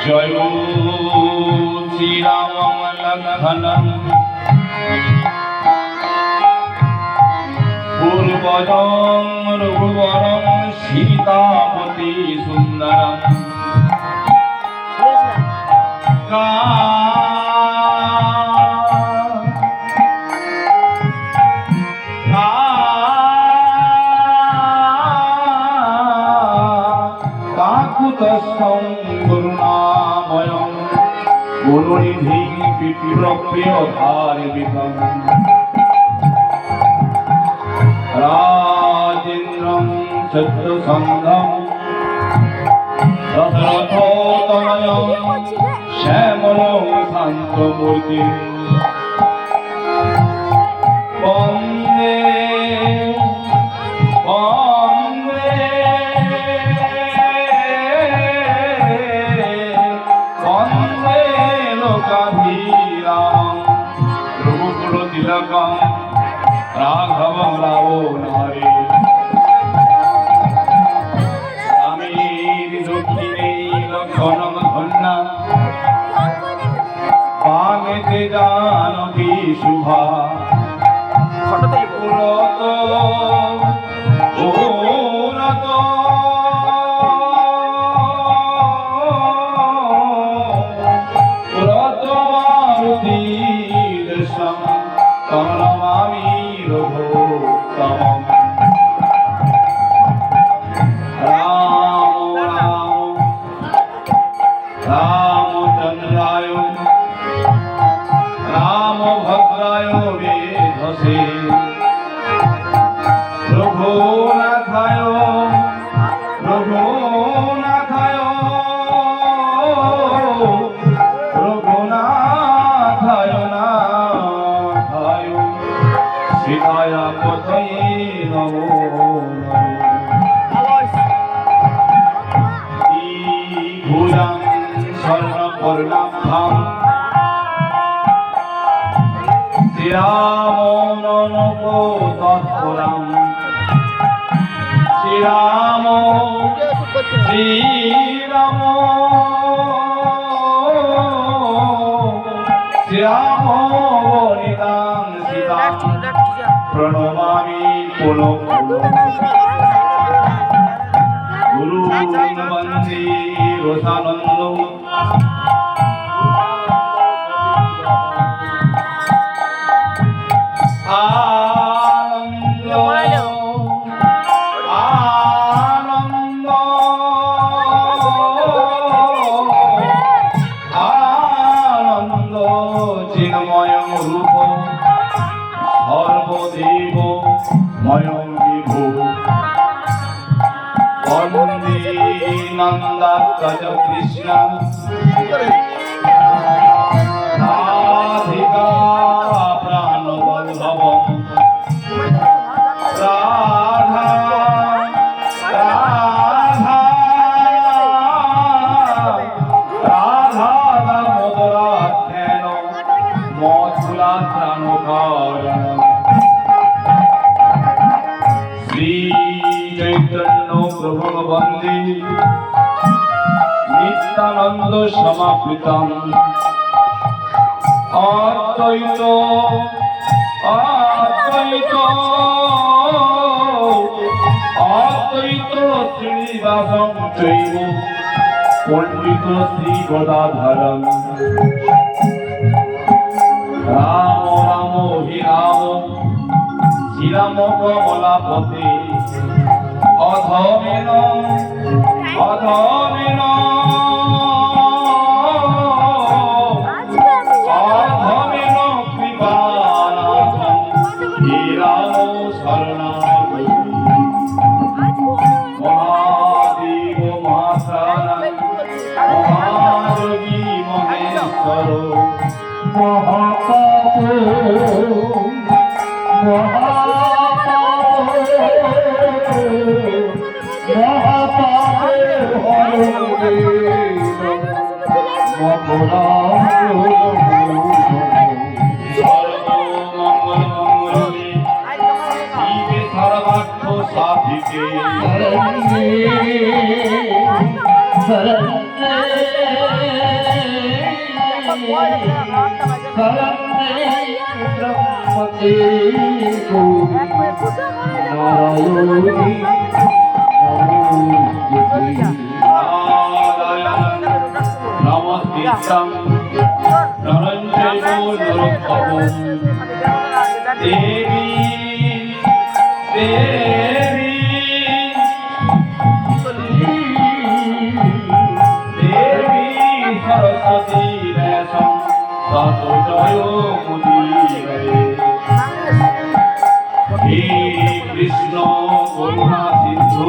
जय श्री राम लखन पूर्वजं रघुवरं सीतापति सुंदरं काकुतस्थं करुणामयं गुरुनिधिं पितृप्रियधार्मिकं राजेन्द्रं सत्यसन्धं दशरथोत्तमयं श्यामलं शान्तमूर्तिं वन्दे तिलकं राघवं रावणारे स्वामी दुःखिने लक्षणं धन्ना पामेते जानकी शुभा रामचंद्राय रामभद्राय वेधसे रघुनाथाय रघुनाथाय रघुनाथाय नाथाय सीताय पतये नमो भूयां स्वर्णवर्णाभं श्रीरामो तत्पुरं श्रीरामो श्रीरामो श्रीरामो वनितां सीतां प्रणमामि पुनः गुरु वन्दे रसानन्दो आनन्द चिन्मयं रूप सर्वदेवमयं विभो वन्दे नन्दात्मज कृष्ण राधिका प्राणवल्लभं राधा राधा राधा दामोदराख्येन मथुरात्राणकारणं श्री चैतन्य प्रभुं वन्दे नित्यानंद समाप्तम् अद्वैत अद्वैत অদ্বৈত শ্রীনিবাসং চৈব পণ্ডিত শ্রী গদাধরং রাম রাম হি রাম শ্রীরাম কমলাপতে অধমেন অধমেন অধমেন কৃপানাথং হে রাম শরণাগতি মহাদেব মহাশানং মহাযোগী মহেশ্বর মহাপাপো মহাপাপে হরে সর্বমঙ্গলমঙ্গলে শিবে সর্বার্থ সাধিকে নমস্কৃত্যং নরঞ্জয় নরোত্তমং দেবী দেবী দেবী সরস্বতী ব্যাসং ততো জয় মুদীরয়ে হে কৃষ্ণ করুণা সিন্ধু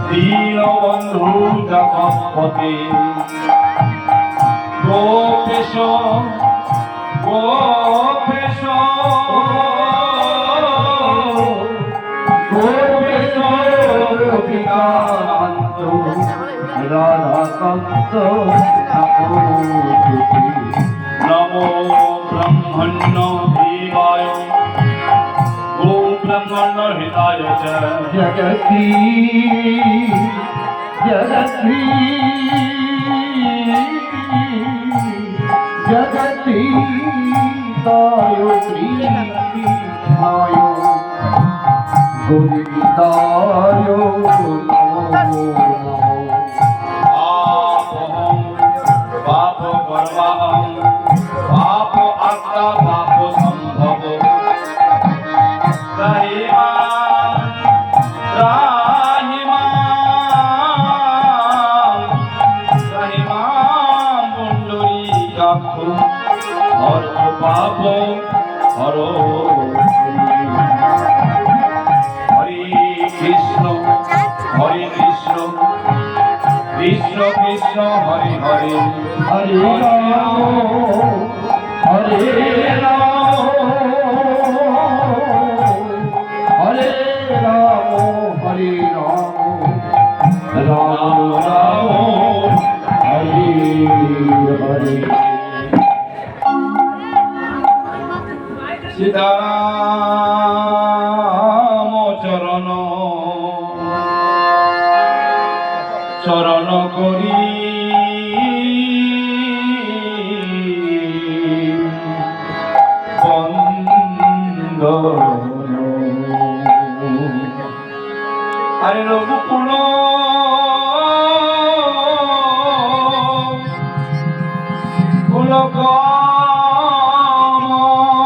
দীনবন্ধু জগৎপতে গোপেশ গোপেশ গোপেশ গোপিকান্ত রাধাকান্ত নমো ব্রহ্মণ্য দেবায় গো ব্রহ্মণ্য হৃদায় চ জগতি জগতি জগতি তায় প্രീতি আয় গোবিন্দায় নমো পাপহং পাপ কর্মাহং পাপ আত্মা পাপ সম্ভব রাহিমাম পুণ্ডরীকাক্ষ হর পাপ হর হরে কৃষ্ণ কৃষ্ণ কৃষ্ণ হরে হরে হরে রাম হরে রাম হরে রাম হরে রাম রাম রাম হরে হরে সীতারাম চরণ চরণ করি আরে রঘুকুল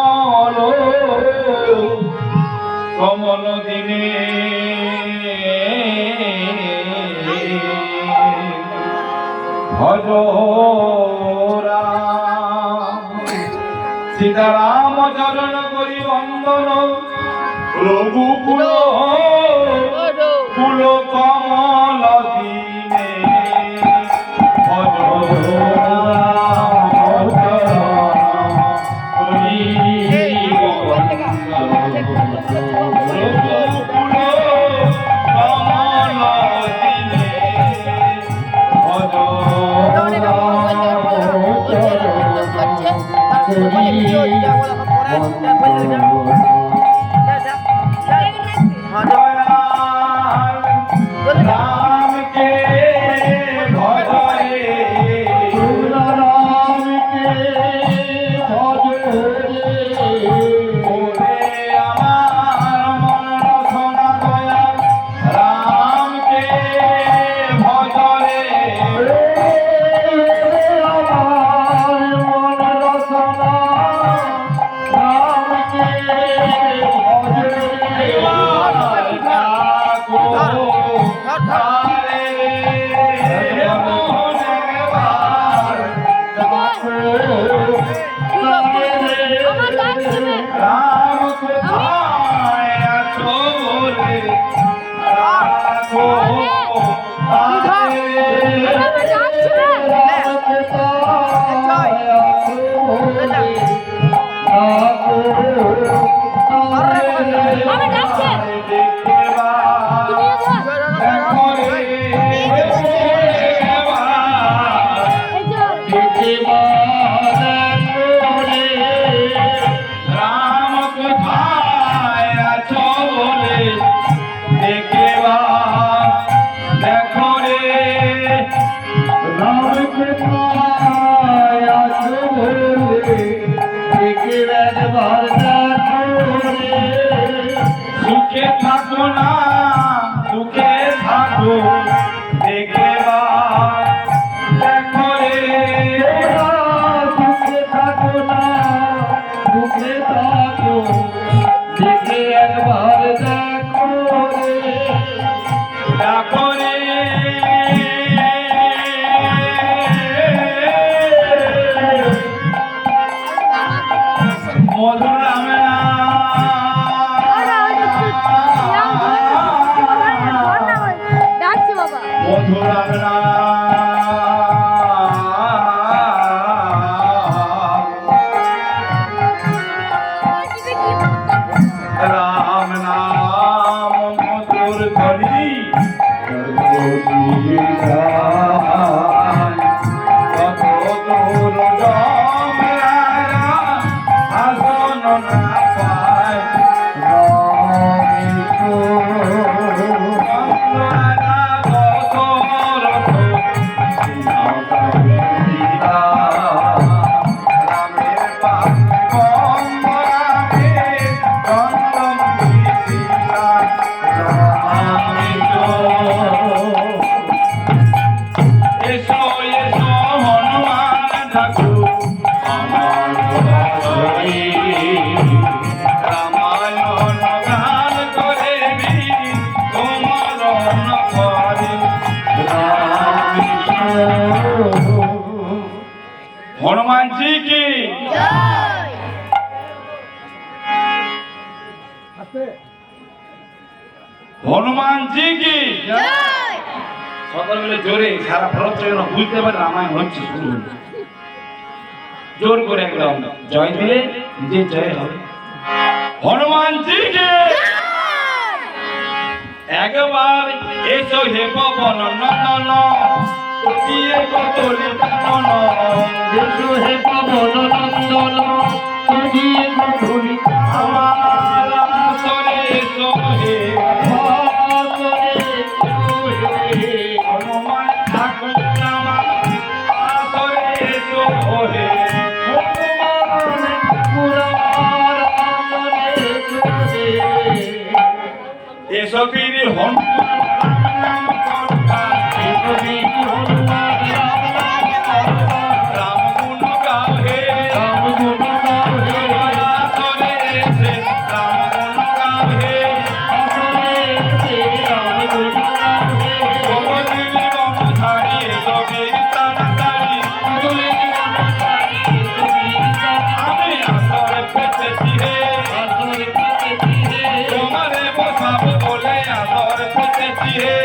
কমল কমল দিনে ভজ সীতারাম চরণ করি বন্দন রঘুকুল কুল কমল দিনে ভজ রাম কে ভজরে রাম কে ভজরে ওরে আমার মন রসন ধরি কত দূর জমরারা আসন না পায় চন্দ্রনারা দশরথ রামের পাশে বন্দরামে চন্দন দিশিলা এসো এসো হনুমান ঠাকুর আমার ঘরে রামায়ণ গান করে তোমার করে হনুমান জি কি হনুমান জি কি সকল মিলে জোরে সারা ভারত যেন বুঝতে পারে রামায়ণ হচ্ছে শুরু হলো জোর করে একদম জয় দিলে নিজে জয় হবে হনুমান জি কে একবার এসো হে পবন নন্দন কোটিয়ে কতলি কানন এসো হে পবন নন্দন কোটিয়ে কতলি আমার আসরে এসো হে হনুমান ঠাকুর আমার আসরে এসো হে এসো ফিরে হনুমান রাম করবা রাম গুণ গাহে আসরে এসে রাম গুণ গাহে গোবর্ধনী বন ছাড়িয়ে কবির তাড়াতাড়ি আমি আসরে পেতেছি হে তোমারে বসাবো বলে আসরে পেতেছি হে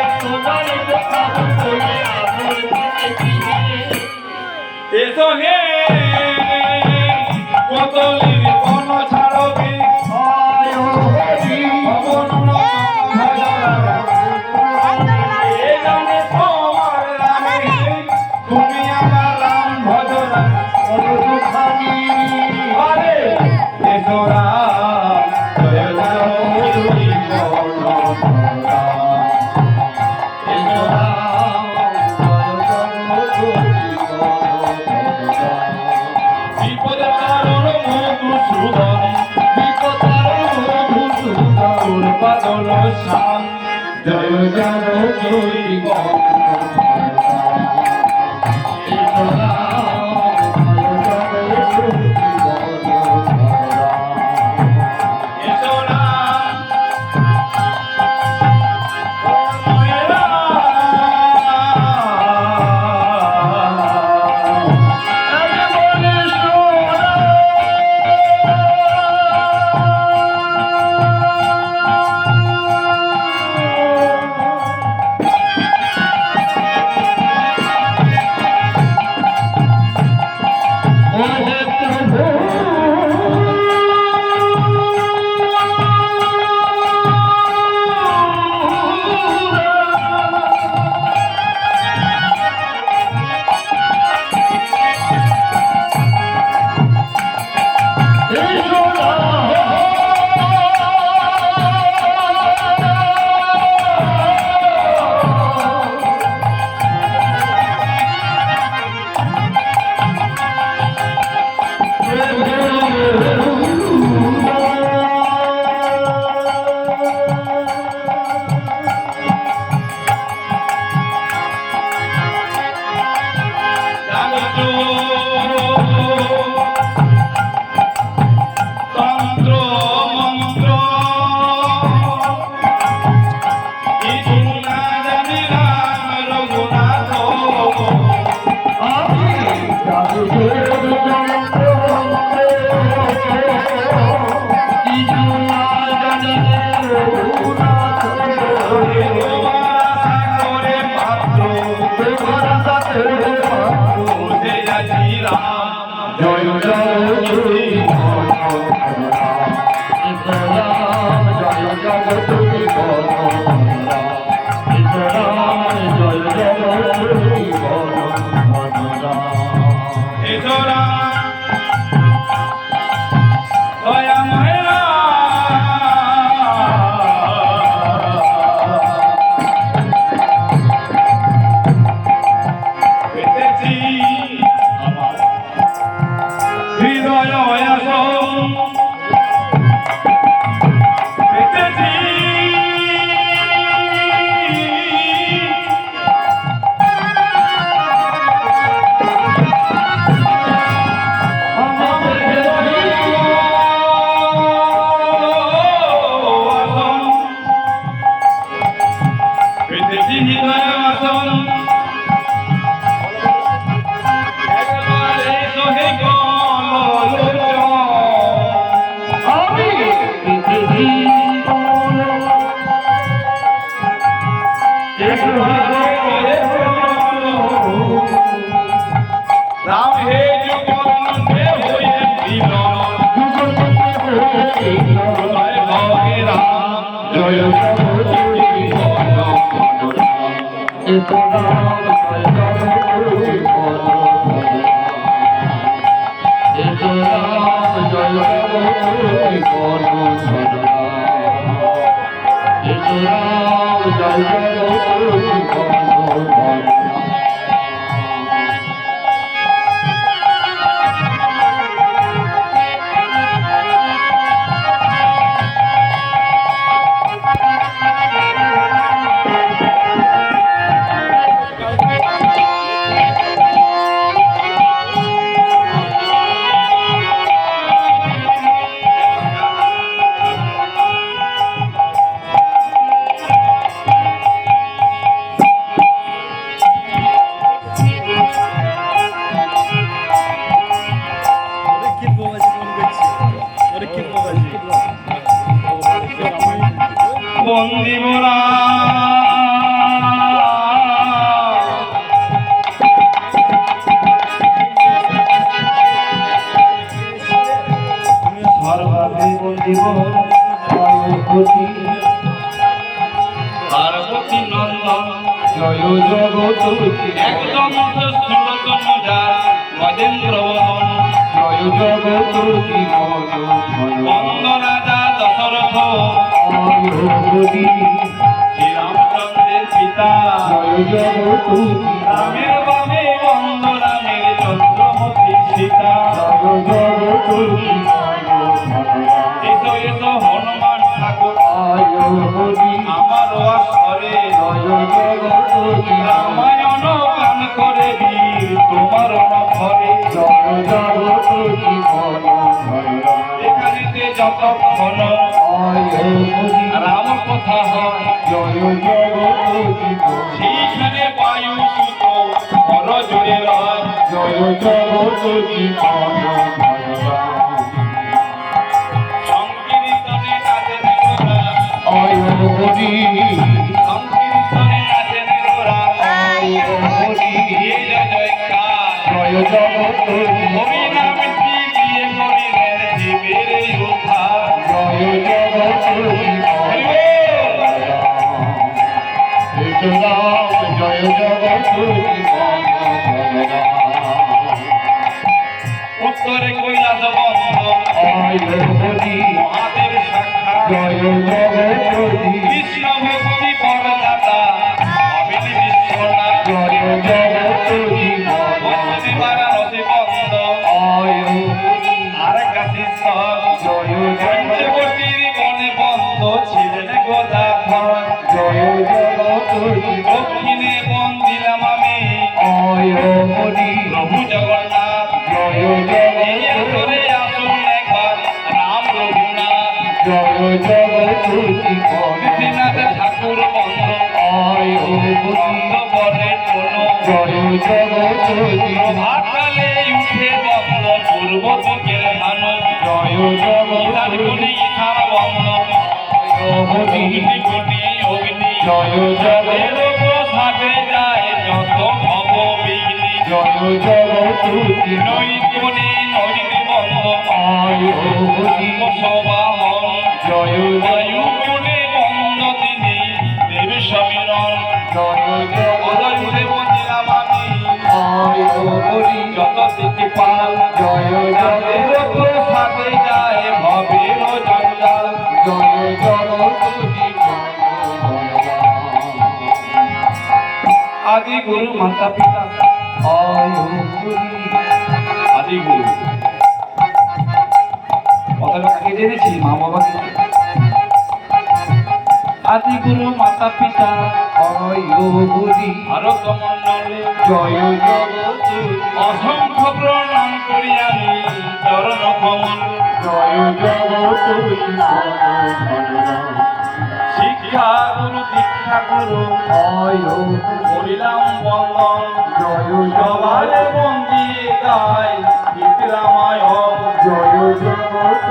এসো হে কতলির বন ছাড়বি পবন এ জানে তোমার রামে তুমি আমার রাম ভজরা আরে এসো রাম জয় জয় বিপদে কারণ মধুসূদন তোর বাদল শ্যাম জয় জয় জয় এসো রাম তন্ত্র মন্ত্র কিছু না জানি রাম রঘুনাথ করে মাত্র বুঝে যাচ্ছি রাম জয় জয় জয় জয় জয় জয় রাম হে যুগন্তে হয়ে দিল জয় ভগে রাম জয় বন্দিমরা সর্বাবে বন্দিব পার্বতী পার্বতী নন্দন জয় জগৎপতি একদম সুরতন যার গজেন্দ্র বদন জয় জগৎপতি বন্দ রাজা দশরথ আয়োগী শ্রীরামচন্দ্রের পিতা জয় জগৎপতি রামের বামে বন্দ রামের চন্দ্রমতী সীতা জয় জগৎপতি এসো এসো হনুমান ঠাকুর আয়োগী আমার অক্ষরে জয় জগৎপতি রামায়ণ গান করে বীর তোমার নখরে জয় জগৎপতি এখানেতে যতক্ষণ আয়োগী রাম কথা হয় জয় জগৎপতি সেইখানে বায়ু সুত বড় জোরে রয় জয় জগৎপতি সংকীর্তনে নাচেন গোরা আয়োগী সংকীর্তনে নাচেন গোরা আয়োগী জয় জয়কার জয় জগৎপতি হরিনাম দিয়ে করিলেন জীবের উদ্ধার জয় জগৎপতি রাম জয় জগৎপতি উত্তরে কৈলাস বন্ধ আয়োগী মহাদেব সাক্ষাৎ জয় জগৎপতি কৃষ্ণ ভক্তি বরদাতা অবিনি বিশ্বনাথ জয় জগৎপতি বসতি বারাণসী বন্ধ আয়োগী আর কাশীশ্বর জয় পঞ্চবটির বনে বন্ধ ছিলেন গোদাধর জয় জগৎপতি দক্ষিণে বন দিলাম আমি আয়োগী প্রভু জগন্নাথ জয় এই আসরে আসুন একবার রাম রঘুনাথ জয় জগৎপতি কৃষ্ণনাথ ঠাকুর বন্ধ আয়োগী বন্ধ বলে কোনো জয় জগৎপতি প্রভাতকালে উঠে বন্ধ পূর্ব দিকের ভানু জয় ইথান জগৎপতি গুলি ইথান বন্ধ অগ্নি গুলি অগ্নি জয় জগৎ সাথে যায় যত ভব বিঘ্নি জয় জগৎপতি নৈগুণী নৈনি বন্ধ আয়োগী সবাহন জয় বায়ু গুণে বন্ধ তিনি দেব সমীরণ জয় অদয় উঠে বন্দিলাম আমি আয়োগী যত দিকে পাল জয় জগৎ সাথে যায় ভবের জঞ্জাল জয় জগৎপতি আদি গুরু মাতা পিতা আয়োগী আদি গুরু কথাটা কাকে জেনেছি মা বাবাকে আদি গুরু মাতা পিতা আয়োগী ভারত মণ্ডলে জয় জগৎপতি অসংখ্য প্রণাম করি আমি চরণ কমল জয় জগৎপতি শিক্ষা গুরু দীক্ষা গুরু আয়োগী করিলাম বন্দন জয় সবারে বন্দিয়ে গায় গীত রামায়ণ জয় জগৎ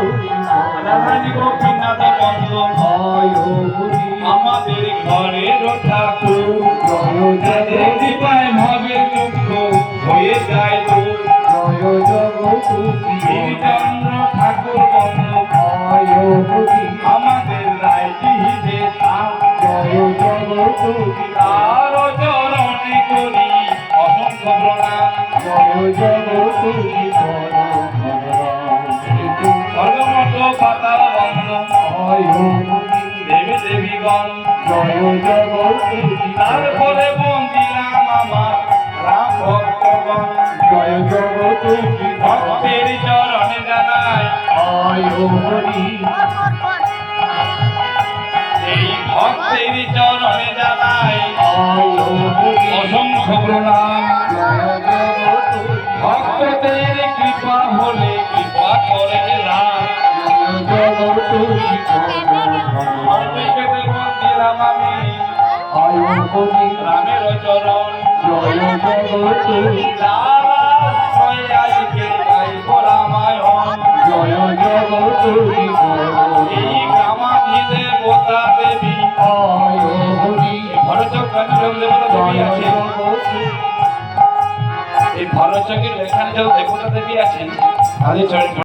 রাধারানী গোপীনাথ বন্ধ জয় হরি আমাদের ঘরের ঠাকুর জয় যাদের জগৎ কৃপায় ভাবে দুঃখ হয়ে যায় তো জয় জগৎ শ্রীচন্দ্র ঠাকুর বন্ধ জয় হরি আমাদের রায়টিতে থাক জয় জগৎ তার চরণে করি অসংখ্য প্রণাম জয় জগৎ সর্বমত পাতাল বন্ধ জয় হরি দেবী দেবীগণ জয় জগৎ তারপরে বন্দিলাম আমার রাম ভক্তগণ জয় জগৎ ভক্তের চরণে জানাই জয় হরি এই ভক্তের চরণে জানাই জয় হরি অসংখ্য প্রণাম জয় জগৎ ভক্তদের কৃপা হলে কৃপা করে রাম জয় জগৎ অনেকেতে বন্দিলাম আমি জয় হরি রামের চরণ জয় জগৎ যারা আশ্রয় আজকে গাইব রামায়ণ জয় জগৎ এই কামাধিতে বোতা দেবী জয় হরি ভরচক কাঞ্চন দেবতা দেবী জয় আছে জগৎ এই ভরচকের এখানে যত দেবতা দেবী আছেন তাদের চরণ